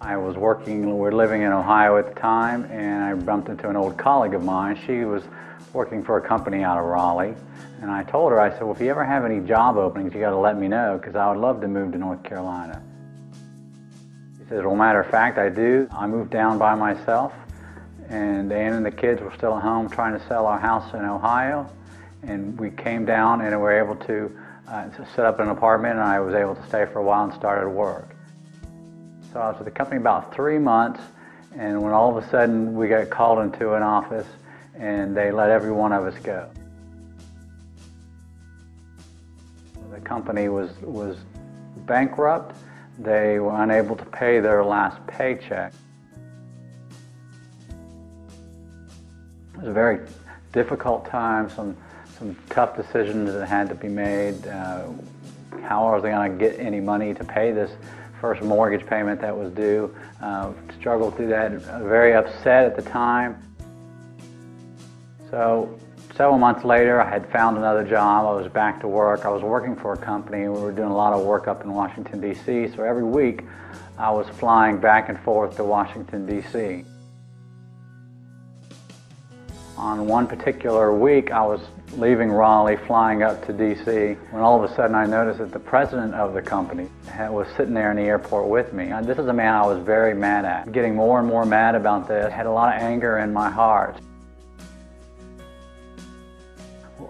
I was working, we were living in Ohio at the time, and I bumped into an old colleague of mine. She was working for a company out of Raleigh, and I told her, I said, well, if you ever have any job openings, you got to let me know, because I would love to move to North Carolina. She says, well, matter of fact, I do. I moved down by myself, and Ann and the kids were still at home trying to sell our house in Ohio, and we came down and were able to set up an apartment, and I was able to stay for a while and started work. So I was with the company about 3 months, and when all of a sudden we got called into an office and they let every one of us go. The company was bankrupt. They were unable to pay their last paycheck. It was a very difficult time, some tough decisions that had to be made. How was I going to get any money to pay this first mortgage payment that was due? Struggled through that, very upset at the time. So several months later, I had found another job. I was back to work. I was working for a company. We were doing a lot of work up in Washington, D.C., so every week I was flying back and forth to Washington, D.C. On one particular week, I was leaving Raleigh, flying up to D.C., when all of a sudden I noticed that the president of the company was sitting there in the airport with me. This is a man I was very mad at. Getting more and more mad about this. I had a lot of anger in my heart.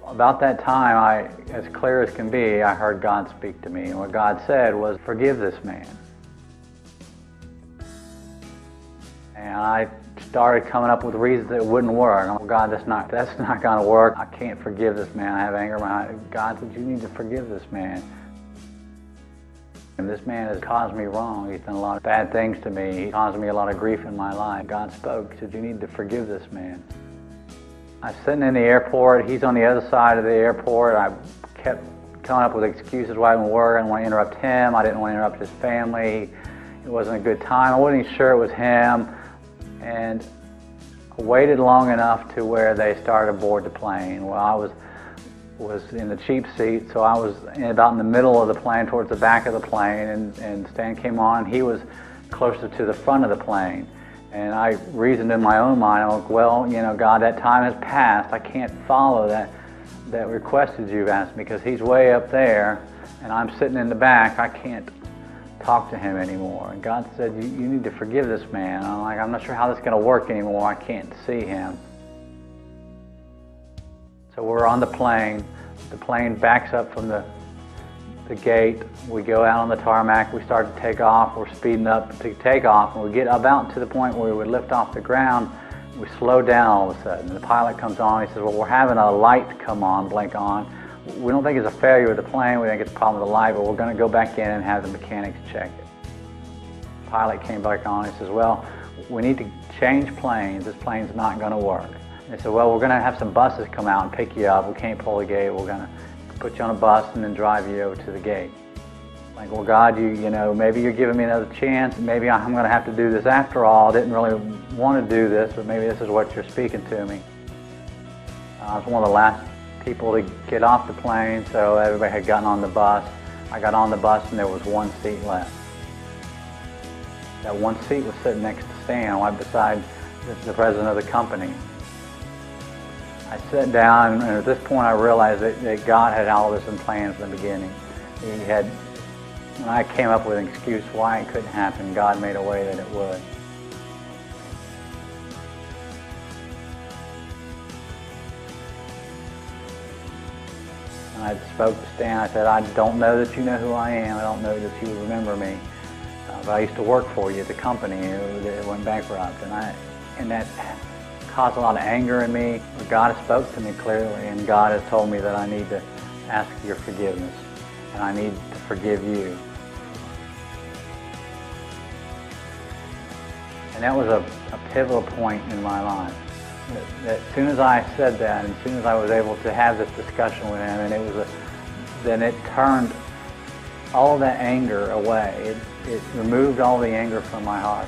About that time, as clear as can be, I heard God speak to me. And what God said was, forgive this man. And I started coming up with reasons that it wouldn't work. Oh, God, that's not going to work. I can't forgive this man. I have anger in my heart. God said, you need to forgive this man. And this man has caused me wrong. He's done a lot of bad things to me. He caused me a lot of grief in my life. God spoke. He said, you need to forgive this man. I was sitting in the airport. He's on the other side of the airport. I kept coming up with excuses why I didn't work. I didn't want to interrupt him. I didn't want to interrupt his family. It wasn't a good time. I wasn't even sure it was him. And I waited long enough to where they started to board the plane. Well, I was in the cheap seat, so I was about in the middle of the plane, towards the back of the plane, and Stan came on. He was closer to the front of the plane. And I reasoned in my own mind, I'm like, well, you know, God, that time has passed. I can't follow that request that you've asked me, because he's way up there, and I'm sitting in the back. I can't talk to him anymore. And God said, you need to forgive this man. And I'm like, I'm not sure how this is going to work anymore. I can't see him. So we're on the plane. The plane backs up from the gate. We go out on the tarmac. We start to take off. We're speeding up to take off. And we get about to the point where we would lift off the ground. We slow down all of a sudden. The pilot comes on. He says, well, we're having a light come on, blink on. We don't think it's a failure with the plane. We think it's a problem with the light, but we're going to go back in and have the mechanics check it. The pilot came back on. He says, well, we need to change planes. This plane's not going to work. They said, well, we're going to have some buses come out and pick you up. We can't pull the gate. We're going to put you on a bus and then drive you over to the gate. Like, well, God, you know, maybe you're giving me another chance. Maybe I'm going to have to do this after all. I didn't really want to do this, but maybe this is what you're speaking to me. I was one of the last people to get off the plane, so everybody had gotten on the bus. I got on the bus and there was one seat left. That one seat was sitting next to Stan, right beside the president of the company. I sat down, and at this point I realized that God had all this in plan from the beginning. He had, when I came up with an excuse why it couldn't happen, God made a way that it would. And I spoke to Stan. I said, I don't know that you know who I am. I don't know that you remember me. But I used to work for you at the company that went bankrupt. And that caused a lot of anger in me. But God has spoke to me clearly, and God has told me that I need to ask your forgiveness, and I need to forgive you. And that was a pivotal point in my life. That as soon as I said that, and as soon as I was able to have this discussion with him, and then it turned all that anger away. It removed all the anger from my heart.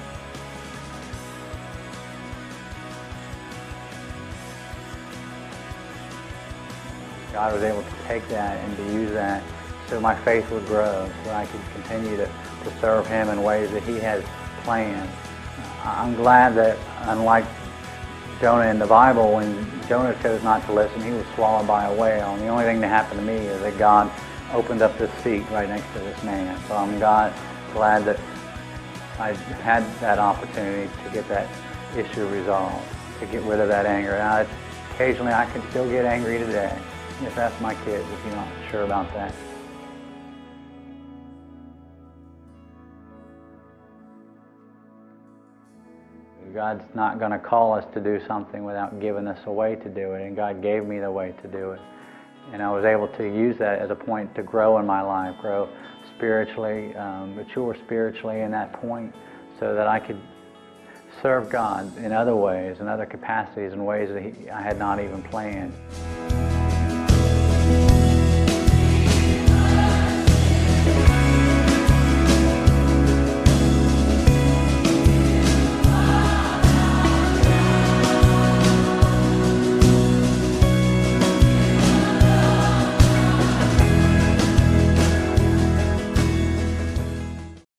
God was able to take that and to use that so my faith would grow, so I could continue to serve Him in ways that He has planned. I'm glad that, unlike Jonah in the Bible, when Jonah chose not to listen, he was swallowed by a whale. And the only thing that happened to me is that God opened up this seat right next to this man. So I'm glad that I had that opportunity to get that issue resolved, to get rid of that anger. Now, occasionally I can still get angry today. Just ask my kids if you're not sure about that. God's not going to call us to do something without giving us a way to do it, and God gave me the way to do it. And I was able to use that as a point to grow in my life, grow spiritually, mature spiritually in that point, so that I could serve God in other ways, in other capacities, in ways that I had not even planned.